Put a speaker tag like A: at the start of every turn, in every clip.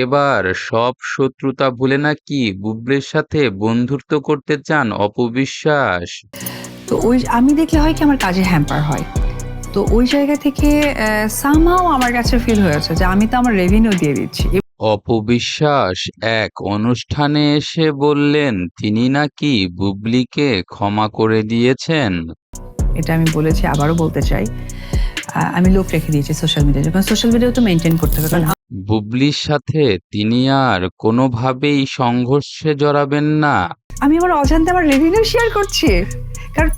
A: এবার সব শত্রুতা ভুলে নাকি বুবলির সাথে বন্ধুত্ব করতে চান অপবিশ্বাস?
B: তো ওই আমি দেখলে হয় কি আমার কাজে হ্যাম্পার হয়। তো ওই জায়গা থেকে সামহাও আমার কাছে ফিল হয়েছে যে আমি তো আমার রেভিনিউ দিয়ে দিচ্ছি।
A: অপবিশ্বাস এক অনুষ্ঠানে এসে বললেন তিনি নাকি বুবলিকে ক্ষমা করে দিয়েছেন।
B: এটা আমি বলেছি, আবারও বলতে চাই। আমি লোক রেখে দিয়েছি সোশ্যাল মিডিয়ায়। কারণ সোশ্যাল মিডিয়াও তো মেইনটেইন করতে হবে। কারণ
A: বুবলির সাথে তিনি আর কোনোভাবেই সংঘর্ষে জড়াবেন না।
B: আমি আমার অজান্তে আমার রেভিনিউ শেয়ার করছি। কারণ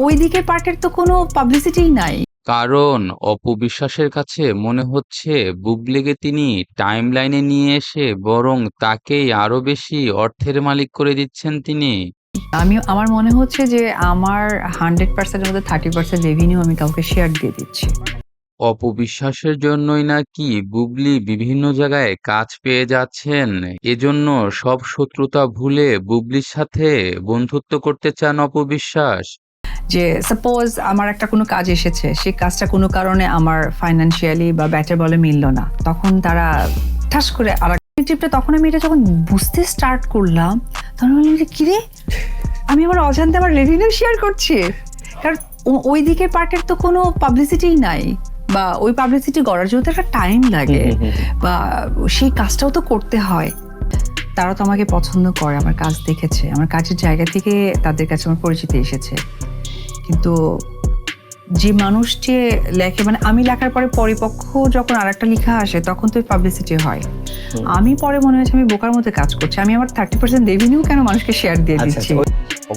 B: ওই দিকের পার্টের তো কোনো পাবলিসিটিই নাই।
A: কারণ অপবিশ্বাসের কাছে মনে হচ্ছে বুবলিকে তিনি টাইমলাইনে নিয়ে এসে বরং তাকেই আরো বেশি অর্থের মালিক করে দিচ্ছেন তিনি।
B: আমার মনে হচ্ছে যে আমার 100% এর মধ্যে 30% রেভিনিউ আমি কাউকে শেয়ার দিয়ে দিচ্ছি।
A: অপবিশ্বাসের জন্যই নাকি বুবলি বিভিন্ন জায়গায় কাজ পেয়ে যাচ্ছেন, এজন্য সব শত্রুতা ভুলে বুবলির সাথে বন্ধুত্ব করতে চান অপবিশ্বাস।
B: যে সাপোজ আমার একটা কোনো কাজ এসেছে, সেই কাজটা কোনো কারণে আমার ফাইন্যান্সিয়ালি বা ব্যাটার বলে মিলল না, তখন তারা ঠাস করে আর টিপটা, তখন আমি এটা যখন বুঝতে স্টার্ট করলাম, তখন বললাম যে কিরে, আমি আমার অজান্তে আমার রেভিনিউ শেয়ার করছি। কারণ ওই দিকের পার্টের তো কোনো পাবলিসিটিই নাই, বা ওই পাবলিসিটি করার জন্য তো একটা টাইম লাগে, বা সেই কাজটাও তো করতে হয়। তারা তো আমাকে পছন্দ করে, আমার কাজ দেখেছে, আমার কাজের জায়গা থেকে তাদের কাছে আমার পরিচিতি এসেছে। কিন্তু যে মানুষটি লেখে, মানে আমি লেখার পরে পরিপক্ষ যখন আরেকটা লেখা আসে, তখন তো পাবলিসিটি হয়। আমি পরে মনে হয়েছে আমি বোকার মতো কাজ করছি, আমি আমার 30% রেভিনিউ কেন মানুষকে শেয়ার দিয়ে দিচ্ছি।